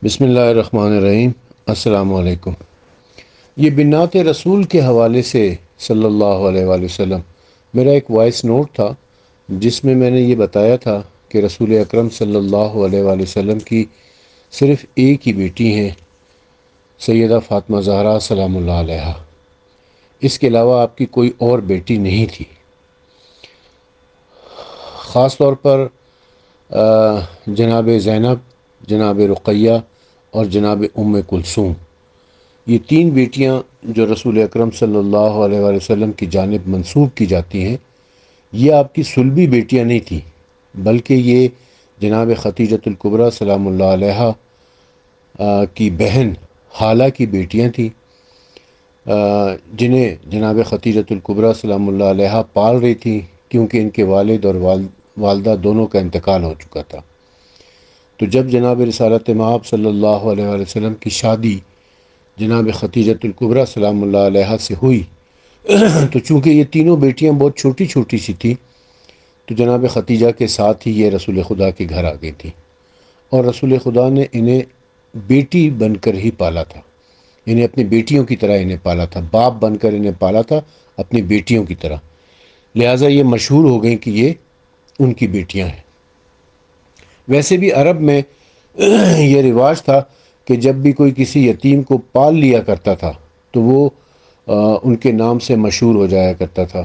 بسم اللہ الرحمن الرحیم۔ السلام علیکم۔ یہ بنات رسول کے حوالے سے صلی اللہ علیہ وآلہ وسلم میرا ایک وائس نوٹ تھا، جس میں میں نے یہ بتایا تھا کہ رسول اکرم صلی اللہ علیہ وآلہ وسلم کی صرف ایک ہی بیٹی ہیں، سیدہ فاطمہ زہرا سلام اللہ علیہا۔ اس کے علاوہ آپ کی کوئی اور بیٹی نہیں تھی۔ خاص طور پر جناب زینب، جناب رقیہ اور جناب ام کلثوم، یہ تین بیٹیاں جو رسول اکرم صلی اللہ علیہ وآلہ وسلم کی جانب منسوب کی جاتی ہیں، یہ آپ کی صلبی بیٹیاں نہیں تھیں، بلکہ یہ جناب ختیجۃ الکبریٰ سلام اللہ علیہا کی بہن حالہ کی بیٹیاں تھیں، جنہیں جناب ختیجۃ الکبریٰ سلام اللہ علیہا پال رہی تھیں، کیونکہ ان کے والد اور والدہ دونوں کا انتقال ہو چکا تھا۔ تو جب جناب رسالت مآب صلی اللہ علیہ وآلہ وسلم کی شادی جناب ختیجۃ الکبریٰ سلام اللہ علیہا سے ہوئی، تو چونکہ یہ تینوں بیٹیاں بہت چھوٹی چھوٹی سی تھیں، تو جناب ختیجہ کے ساتھ ہی یہ رسول خدا کے گھر آ گئی تھیں، اور رسول خدا نے انہیں بیٹی بن کر ہی پالا تھا، انہیں اپنی بیٹیوں کی طرح انہیں پالا تھا، باپ بن کر انہیں پالا تھا اپنی بیٹیوں کی طرح، لہٰذا یہ مشہور ہو گئیں کہ یہ ان کی بیٹیاں ہیں۔ ویسے بھی عرب میں یہ رواج تھا کہ جب بھی کوئی کسی یتیم کو پال لیا کرتا تھا تو وہ ان کے نام سے مشہور ہو جایا کرتا تھا،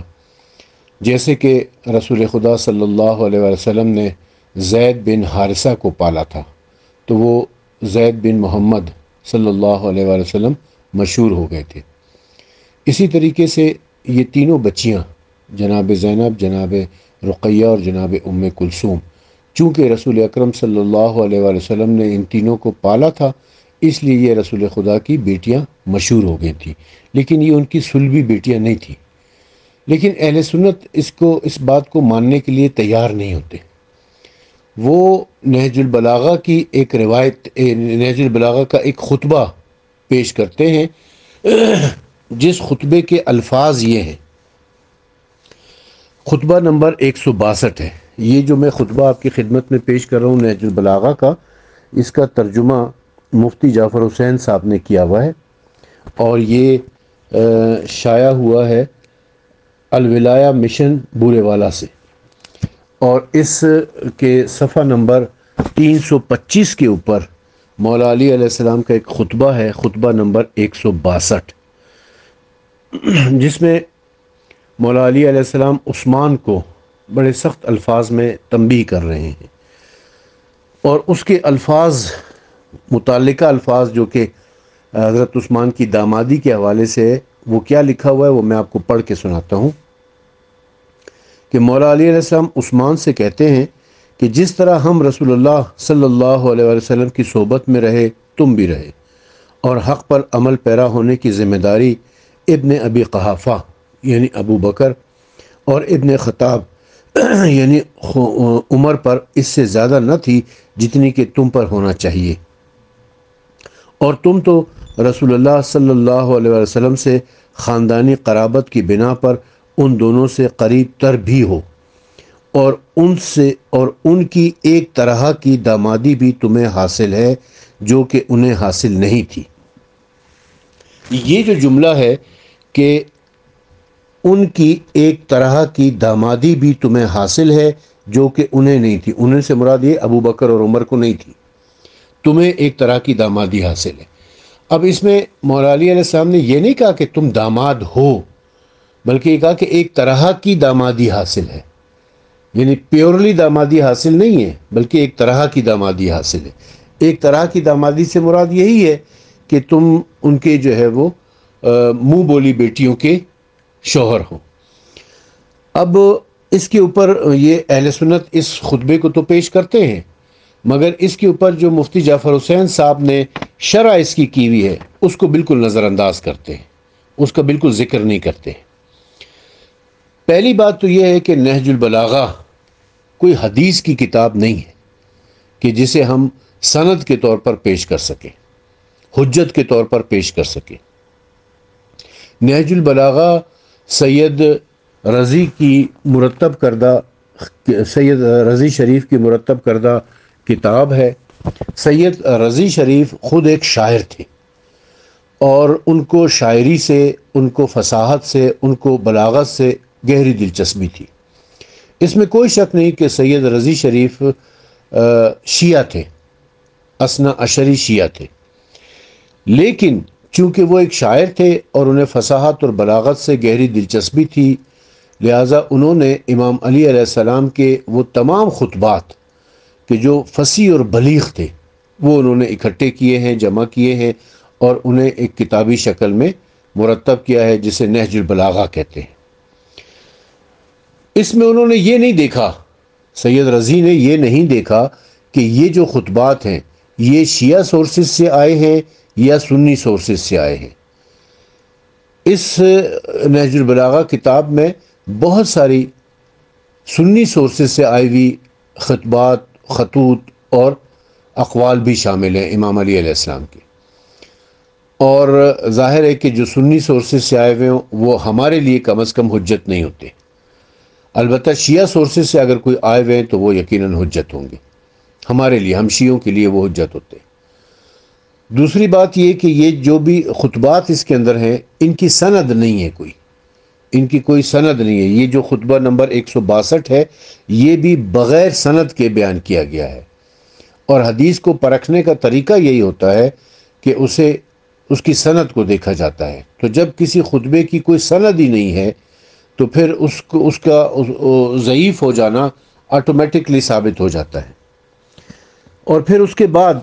جیسے کہ رسول خدا صلی اللہ علیہ وسلم نے زید بن حارثہ کو پالا تھا، تو وہ زید بن محمد صلی اللہ علیہ وسلم مشہور ہو گئے تھے۔ اسی طریقے سے یہ تینوں بچیاں جناب زینب، جناب رقیہ اور جناب ام کلثوم، چونکہ رسول اکرم صلی اللہ علیہ وآلہ وسلم نے ان تینوں کو پالا تھا، اس لیے یہ رسول خدا کی بیٹیاں مشہور ہو گئی تھیں، لیکن یہ ان کی صلبی بیٹیاں نہیں تھیں۔ لیکن اہل سنت اس بات کو ماننے کے لیے تیار نہیں ہوتے۔ وہ نہج البلاغہ کی ایک روایت، نہج البلاغہ کا ایک خطبہ پیش کرتے ہیں، جس خطبے کے الفاظ یہ ہیں، خطبہ نمبر 162 ہے۔ یہ جو میں خطبہ آپ کی خدمت میں پیش کر رہا ہوں نہج البلاغہ کا، اس کا ترجمہ مفتی جعفر حسین صاحب نے کیا ہوا ہے، اور یہ شائع ہوا ہے الولایہ مشن بورے والا سے، اور اس کے صفحہ نمبر 325 کے اوپر مولا علی علیہ السلام کا ایک خطبہ ہے، خطبہ نمبر 162، جس میں مولا علی علیہ السلام عثمان کو بڑے سخت الفاظ میں تنبیہ کر رہے ہیں، اور اس کے الفاظ، متعلقہ الفاظ جو کہ حضرت عثمان کی دامادی کے حوالے سے ہے، وہ کیا لکھا ہوا ہے وہ میں آپ کو پڑھ کے سناتا ہوں کہ مولا علی علیہ السلام عثمان سے کہتے ہیں کہ جس طرح ہم رسول اللہ صلی اللہ علیہ وآلہ وسلم کی صحبت میں رہے، تم بھی رہے، اور حق پر عمل پیرا ہونے کی ذمہ داری ابن ابی قحافہ یعنی ابو بکر اور ابن خطاب یعنی عمر پر اس سے زیادہ نہ تھی جتنی کہ تم پر ہونا چاہیے، اور تم تو رسول اللہ صلی اللہ علیہ وسلم سے خاندانی قرابت کی بنا پر ان دونوں سے قریب تر بھی ہو، اور ان کی ایک طرح کی دامادی بھی تمہیں حاصل ہے جو کہ انہیں حاصل نہیں تھی۔ یہ جو جملہ ہے کہ ان کی ایک طرح کی دامادی بھی تمہیں حاصل ہے جو کہ انہیں نہیں تھی، انہیں سے مراد یہ ابو بکر اور عمر کو نہیں تھی، تمہیں ایک طرح کی دامادی حاصل ہے۔ اب اس میں مولا علی علیہ السلام نے یہ نہیں کہا کہ تم داماد ہو، بلکہ یہ کہا کہ ایک طرح کی دامادی حاصل ہے، یعنی پیورلی دامادی حاصل نہیں ہے، بلکہ ایک طرح کی دامادی حاصل ہے۔ ایک طرح کی دامادی سے مراد یہی ہے کہ تم ان کے جو ہے وہ منہ بولی بیٹیوں کے شوہر ہو۔ اب اس کے اوپر یہ اہل سنت اس خطبے کو تو پیش کرتے ہیں، مگر اس کے اوپر جو مفتی جعفر حسین صاحب نے شرح اس کی ہوئی ہے، اس کو بالکل نظر انداز کرتے ہیں، اس کا بالکل ذکر نہیں کرتے۔ پہلی بات تو یہ ہے کہ نہج البلاغہ کوئی حدیث کی کتاب نہیں ہے کہ جسے ہم سند کے طور پر پیش کر سکیں، حجت کے طور پر پیش کر سکیں۔ نہج البلاغہ سید رضی شریف کی مرتب کردہ کتاب ہے، سید رضی شریف خود ایک شاعر تھے، اور ان کو شاعری سے، ان کو فصاحت سے، ان کو بلاغت سے گہری دلچسپی تھی۔ اس میں کوئی شک نہیں کہ سید رضی شریف شیعہ تھے، اثنا عشری شیعہ تھے، لیکن چونکہ وہ ایک شاعر تھے اور انہیں فصاحت اور بلاغت سے گہری دلچسپی تھی، لہٰذا انہوں نے امام علی علیہ السلام کے وہ تمام خطبات کہ جو فصیح اور بلیغ تھے وہ انہوں نے اکٹھے کیے ہیں، جمع کیے ہیں، اور انہیں ایک کتابی شکل میں مرتب کیا ہے جسے نہج البلاغہ کہتے ہیں۔ اس میں انہوں نے یہ نہیں دیکھا، سید رضی نے یہ نہیں دیکھا کہ یہ جو خطبات ہیں یہ شیعہ سورسز سے آئے ہیں یا سنی سورسز سے آئے ہیں۔ اس نہج البلاغہ کتاب میں بہت ساری سنی سورسز سے آئی ہوئی خطبات، خطوط اور اقوال بھی شامل ہیں امام علی علیہ السلام کے، اور ظاہر ہے کہ جو سنی سورسز سے آئے ہوئے ہوں وہ ہمارے لیے کم از کم حجت نہیں ہوتے، البتہ شیعہ سورسز سے اگر کوئی آئے ہوئے ہیں تو وہ یقیناً حجت ہوں گے ہمارے لیے، ہم شیعوں کے لیے وہ حجت ہوتے ہیں۔ دوسری بات یہ کہ یہ جو بھی خطبات اس کے اندر ہیں ان کی سند نہیں ہے، ان کی کوئی سند نہیں ہے۔ یہ جو خطبہ نمبر 162 ہے یہ بھی بغیر سند کے بیان کیا گیا ہے، اور حدیث کو پرکھنے کا طریقہ یہی ہوتا ہے کہ اس کی سند کو دیکھا جاتا ہے۔ تو جب کسی خطبے کی کوئی سند ہی نہیں ہے تو پھر اس کا ضعیف ہو جانا آٹومیٹکلی ثابت ہو جاتا ہے۔ اور پھر اس کے بعد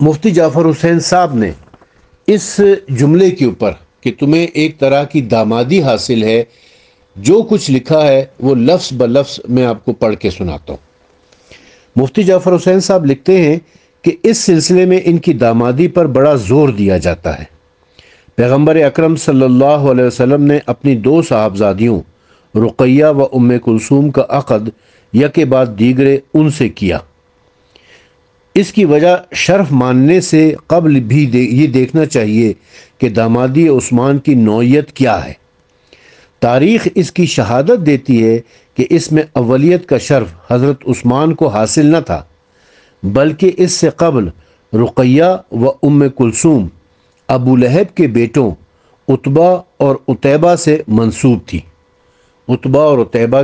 مفتی جعفر حسین صاحب نے اس جملے کے اوپر کہ تمہیں ایک طرح کی دامادی حاصل ہے، جو کچھ لکھا ہے وہ لفظ بلفظ میں آپ کو پڑھ کے سناتا ہوں۔ مفتی جعفر حسین صاحب لکھتے ہیں کہ اس سلسلے میں ان کی دامادی پر بڑا زور دیا جاتا ہے۔ پیغمبر اکرم صلی اللہ علیہ وسلم نے اپنی 2 صاحبزادیوں رقیہ و ام کلثوم کا عقد یکے بعد دیگرے ان سے کیا۔ اس کی وجہ شرف ماننے سے قبل بھی یہ دیکھنا چاہیے کہ دامادی عثمان کی نوعیت کیا ہے۔ تاریخ اس کی شہادت دیتی ہے کہ اس میں اولیت کا شرف حضرت عثمان کو حاصل نہ تھا، بلکہ اس سے قبل رقیہ و ام کلثوم ابو لہب کے بیٹوں عتبہ اور عتیبہ سے منسوب تھی۔ عتبہ اور عتیبہ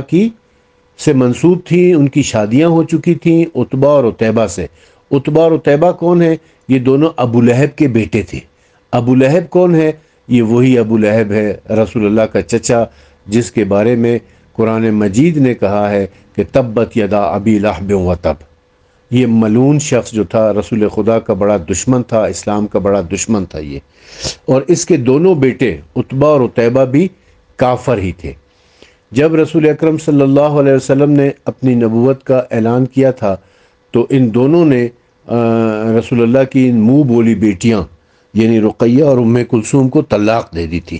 سے منسوب تھی، ان کی شادیاں ہو چکی تھیں عتبہ اور عتیبہ سے۔ عتبہ اور عتیبہ کون ہیں؟ یہ دونوں ابو لہب کے بیٹے تھے۔ ابو لہب کون ہے؟ یہ وہی ابو لہب ہے رسول اللہ کا چچا، جس کے بارے میں قرآن مجید نے کہا ہے کہ تبت یدا ابی لہب و تب۔ یہ ملعون شخص جو تھا رسول خدا کا بڑا دشمن تھا، اسلام کا بڑا دشمن تھا یہ، اور اس کے دونوں بیٹے عتبہ اور عتیبہ بھی کافر ہی تھے۔ جب رسول اکرم صلی اللہ علیہ وسلم نے اپنی نبوت کا اعلان کیا تھا تو ان دونوں نے رسول اللہ کی ان منہ بولی بیٹیاں یعنی رقیہ اور ام کلثوم کو طلاق دے دی تھی۔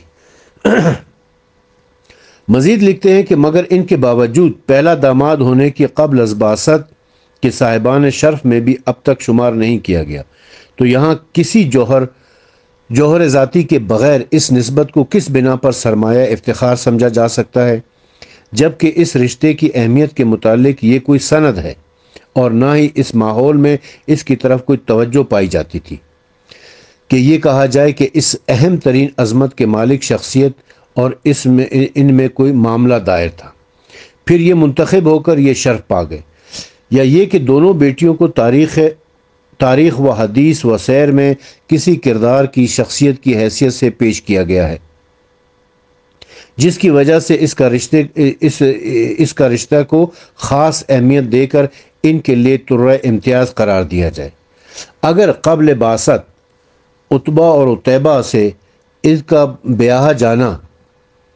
مزید لکھتے ہیں کہ مگر ان کے باوجود پہلا داماد ہونے کے قبل از بعثت کے صاحبان شرف میں بھی اب تک شمار نہیں کیا گیا، تو یہاں کسی جوہر ذاتی کے بغیر اس نسبت کو کس بنا پر سرمایہ افتخار سمجھا جا سکتا ہے، جبکہ اس رشتے کی اہمیت کے متعلق یہ کوئی سند ہے اور نہ ہی اس ماحول میں اس کی طرف کوئی توجہ پائی جاتی تھی کہ یہ کہا جائے کہ اس اہم ترین عظمت کے مالک شخصیت اور ان میں کوئی معاملہ دائر تھا۔ پھر یہ منتخب ہو کر یہ شرف پا گئے، یا یہ کہ دونوں بیٹیوں کو تاریخ و حدیث و سیر میں کسی کردار کی شخصیت کی حیثیت سے پیش کیا گیا ہے، جس کی وجہ سے اس کا رشتہ کو خاص اہمیت دے کر ان کے لیے ترہ امتیاز قرار دیا جائے۔ اگر قبل بعثت عتبہ اور عتیبہ سے اس کا بیاہ جانا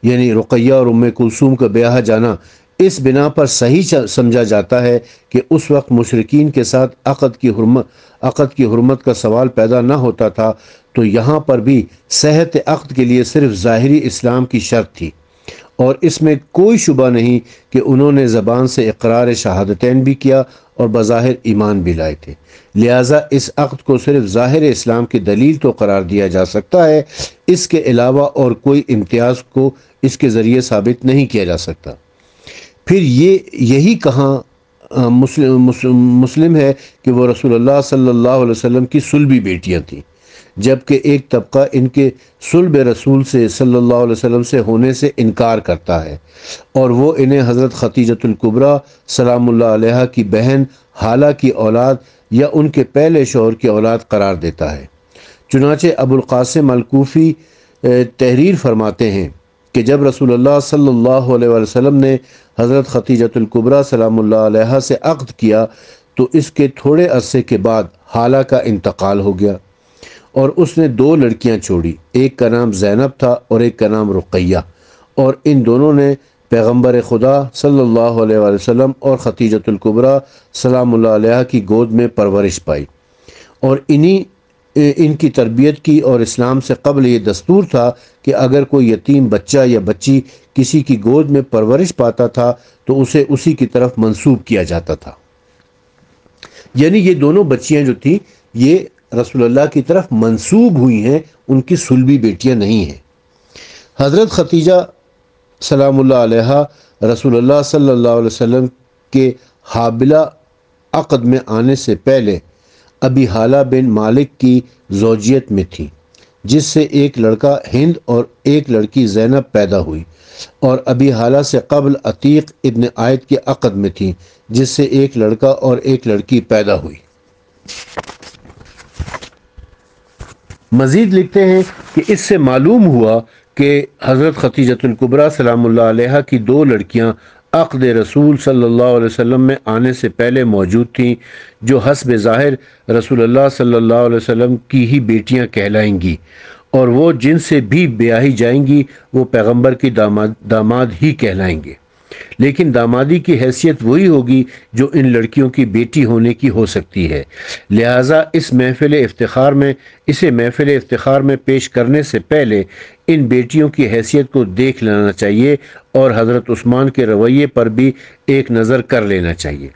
یعنی رقیہ اور ام کلثوم کا بیاہ جانا اس بنا پر صحیح سمجھا جاتا ہے کہ اس وقت مشرکین کے ساتھ عقد کی حرمت کا سوال پیدا نہ ہوتا تھا، تو یہاں پر بھی صحت عقد کے لیے صرف ظاہری اسلام کی شرط تھی، اور اس میں کوئی شبہ نہیں کہ انہوں نے زبان سے اقرار شہادتین بھی کیا اور بظاہر ایمان بھی لائے تھے، لہٰذا اس عقد کو صرف ظاہر اسلام کی دلیل تو قرار دیا جا سکتا ہے، اس کے علاوہ اور کوئی امتیاز کو اس کے ذریعے ثابت نہیں کیا جا سکتا۔ پھر یہی کہاں مسلم ہے کہ وہ رسول اللہ صلی اللہ علیہ وسلم کی صلبی بیٹیاں تھیں، جبکہ ایک طبقہ ان کے صلب رسول سے صلی اللہ علیہ وسلم سے ہونے سے انکار کرتا ہے، اور وہ انہیں حضرت ختیجۃ الکبریٰ سلام اللہ علیہا کی بہن حالہ کی اولاد یا ان کے پہلے شوہر کی اولاد قرار دیتا ہے۔ چنانچہ ابو القاسم الکوفی تحریر فرماتے ہیں کہ جب رسول اللہ صلی اللہ علیہ وسلم نے حضرت ختیجۃ الکبریٰ سلام اللہ علیہا سے عقد کیا تو اس کے تھوڑے عرصے کے بعد حالہ کا انتقال ہو گیا، اور اس نے 2 لڑکیاں چھوڑی، ایک کا نام زینب تھا اور ایک کا نام رقیہ، اور ان دونوں نے پیغمبر خدا صلی اللہ علیہ وسلم اور ختیجۃ الکبریٰ سلام اللہ علیہا کی گود میں پرورش پائی، اور ان کی تربیت کی، اور اسلام سے قبل یہ دستور تھا کہ اگر کوئی یتیم بچہ یا بچی کسی کی گود میں پرورش پاتا تھا تو اسے اسی کی طرف منسوب کیا جاتا تھا۔ یعنی یہ دونوں بچیاں جو تھیں یہ رسول اللہ کی طرف منسوب ہوئی ہیں، ان کی صلبی بیٹیاں نہیں ہیں۔ حضرت ختیجہ سلام اللہ علیہا رسول اللہ صلی اللہ علیہ وسلم کے حابلہ عقد میں آنے سے پہلے ابی حالہ بن مالک کی زوجیت میں تھی، جس سے ایک لڑکا ہند اور ایک لڑکی زینب پیدا ہوئی، اور ابی حالہ سے قبل عتیق ابن عائد کے عقد میں تھی، جس سے ایک لڑکا اور ایک لڑکی پیدا ہوئی۔ مزید لکھتے ہیں کہ اس سے معلوم ہوا کہ حضرت ختیجۃ الکبریٰ سلام اللہ علیہا کی 2 لڑکیاں عقد رسول صلی اللہ علیہ وسلم میں آنے سے پہلے موجود تھیں، جو حسب ظاہر رسول اللہ صلی اللہ علیہ وسلم کی ہی بیٹیاں کہلائیں گی، اور وہ جن سے بھی بیاہی جائیں گی وہ پیغمبر کی داماد ہی کہلائیں گے، لیکن دامادی کی حیثیت وہی ہوگی جو ان لڑکیوں کی بیٹی ہونے کی ہو سکتی ہے، لہٰذا اسے محفل افتخار میں پیش کرنے سے پہلے ان بیٹیوں کی حیثیت کو دیکھ لینا چاہیے، اور حضرت عثمان کے رویے پر بھی ایک نظر کر لینا چاہیے۔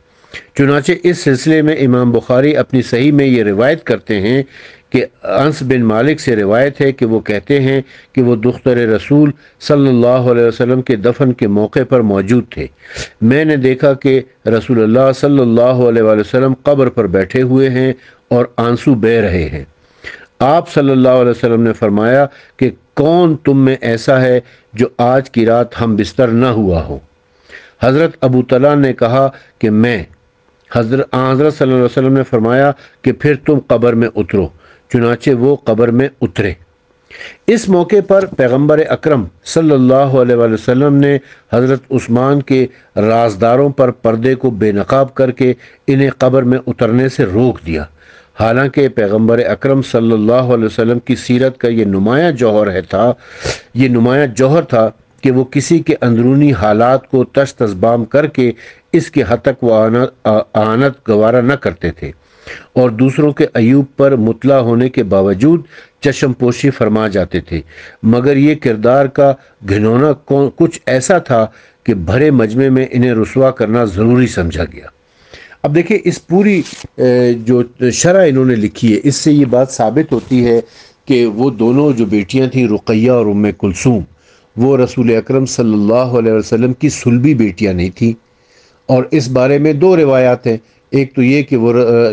چنانچہ اس سلسلے میں امام بخاری اپنی صحیح میں یہ روایت کرتے ہیں کہ انس بن مالک سے روایت ہے کہ وہ کہتے ہیں کہ وہ دختر رسول صلی اللہ علیہ وسلم کے دفن کے موقع پر موجود تھے۔ میں نے دیکھا کہ رسول اللہ صلی اللہ علیہ وسلم قبر پر بیٹھے ہوئے ہیں اور آنسو بہہ رہے ہیں۔ آپ صلی اللہ علیہ وسلم نے فرمایا کہ کون تم میں ایسا ہے جو آج کی رات ہم بستر نہ ہوا ہو؟ حضرت ابو طلحہ نے کہا کہ میں۔ حضرت صلی اللہ علیہ وسلم نے فرمایا کہ پھر تم قبر میں اترو، چنانچہ وہ قبر میں اترے۔ اس موقع پر پیغمبر اکرم صلی اللہ علیہ وسلم نے حضرت عثمان کے رازداروں پر پردے کو بے نقاب کر کے انہیں قبر میں اترنے سے روک دیا، حالانکہ پیغمبر اکرم صلی اللہ علیہ وسلم کی سیرت کا یہ نمایاں جوہر تھا کہ وہ کسی کے اندرونی حالات کو تشت ازبام کر کے اس کے حد تک وہ اعانت گوارا نہ کرتے تھے، اور دوسروں کے عیوب پر مطلع ہونے کے باوجود چشم پوشی فرما جاتے تھے، مگر یہ کردار کا گھنونا کچھ ایسا تھا کہ بھرے مجمع میں انہیں رسوا کرنا ضروری سمجھا گیا۔ اب دیکھیں اس پوری جو شرح انہوں نے لکھی ہے، اس سے یہ بات ثابت ہوتی ہے کہ وہ دونوں جو بیٹیاں تھیں رقیہ اور ام کلثوم، وہ رسول اکرم صلی اللہ علیہ وسلم کی صلبی بیٹیاں نہیں تھیں، اور اس بارے میں 2 روایات ہیں۔ ایک تو یہ کہ وہ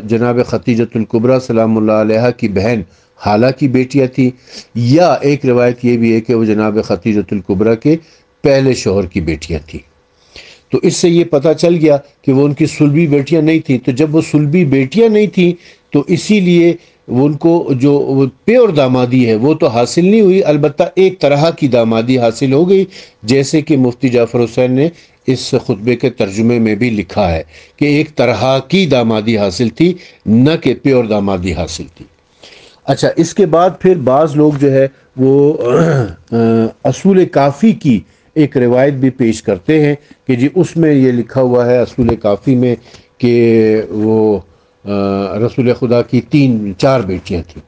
جناب ختیجۃ الکبریٰ سلام اللہ علیہا کی بہن حالہ کی بیٹیاں تھیں، یا ایک روایت یہ بھی ہے کہ وہ جناب ختیجۃ الکبریٰ کے پہلے شوہر کی بیٹیاں تھیں۔ تو اس سے یہ پتہ چل گیا کہ وہ ان کی صلبی بیٹیاں نہیں تھیں۔ تو جب وہ صلبی بیٹیاں نہیں تھیں تو اسی لیے وہ ان کو جو پیور دامادی ہے وہ تو حاصل نہیں ہوئی، البتہ ایک طرح کی دامادی حاصل ہو گئی، جیسے کہ مفتی جعفر حسین نے اس خطبے کے ترجمے میں بھی لکھا ہے کہ ایک طرح کی دامادی حاصل تھی، نہ کہ پیور دامادی حاصل تھی۔ اچھا، اس کے بعد پھر بعض لوگ جو ہے وہ اصول کافی کی ایک روایت بھی پیش کرتے ہیں کہ جی اس میں یہ لکھا ہوا ہے اصول کافی میں کہ وہ رسول خدا کی 3-4 بیٹیاں تھیں۔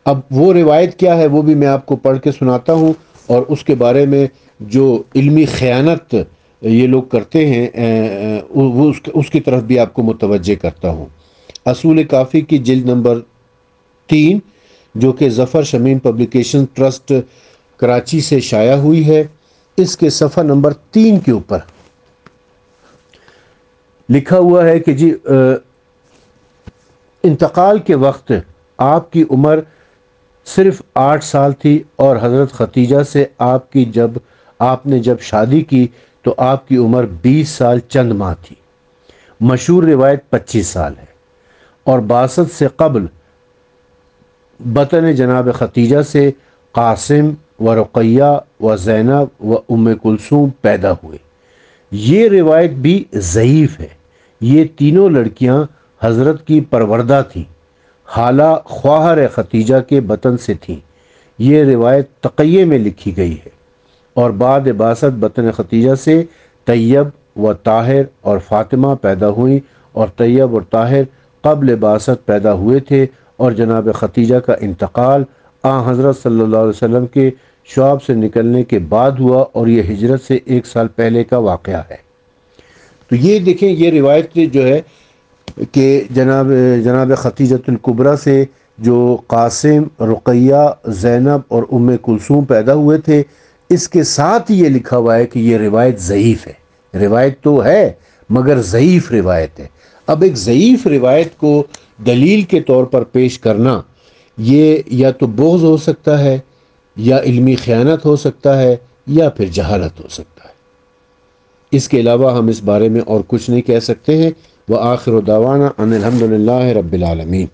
اب وہ روایت کیا ہے وہ بھی میں آپ کو پڑھ کے سناتا ہوں، اور اس کے بارے میں جو علمی خیانت یہ لوگ کرتے ہیں وہ اس کی طرف بھی آپ کو متوجہ کرتا ہوں۔ اصول کافی کی جلد نمبر 3 جو کہ ظفر شمیم پبلیکیشن ٹرسٹ کراچی سے شائع ہوئی ہے، اس کے صفحہ نمبر 3 کے اوپر لکھا ہوا ہے کہ جی انتقال کے وقت آپ کی عمر صرف 8 سال تھی، اور حضرت ختیجہ سے آپ نے جب شادی کی تو آپ کی عمر 20 سال چند ماہ تھی۔ مشہور روایت 25 سال ہے۔ اور بعثت سے قبل بطن جناب ختیجہ سے قاسم و رقیہ و زینب و ام کلثوم پیدا ہوئے۔ یہ روایت بھی ضعیف ہے۔ یہ تینوں لڑکیاں حضرت کی پروردہ تھیں، حالہ خواہر ختیجہ کے بطن سے تھیں۔ یہ روایت تقیہ میں لکھی گئی ہے۔ اور بعد بعثت بطن ختیجہ سے طیب و طاہر اور فاطمہ پیدا ہوئیں، اور طیب اور طاہر قبل بعثت پیدا ہوئے تھے، اور جناب ختیجہ کا انتقال حضرت صلی اللہ علیہ وسلم کے شعب سے نکلنے کے بعد ہوا، اور یہ ہجرت سے 1 سال پہلے کا واقعہ ہے۔ تو یہ دیکھیں، یہ روایت جو ہے کہ جناب ختیجۃ الکبریٰ سے جو قاسم، رقیہ، زینب اور ام کلثوم پیدا ہوئے تھے، اس کے ساتھ یہ لکھا ہوا ہے کہ یہ روایت ضعیف ہے۔ روایت تو ہے مگر ضعیف روایت ہے۔ اب ایک ضعیف روایت کو دلیل کے طور پر پیش کرنا، یہ یا تو بغض ہو سکتا ہے، یا علمی خیانت ہو سکتا ہے، یا پھر جہالت ہو سکتا ہے۔ اس کے علاوہ ہم اس بارے میں اور کچھ نہیں کہہ سکتے ہیں۔ وآخر دعوانا ان الحمد للہ رب العالمین۔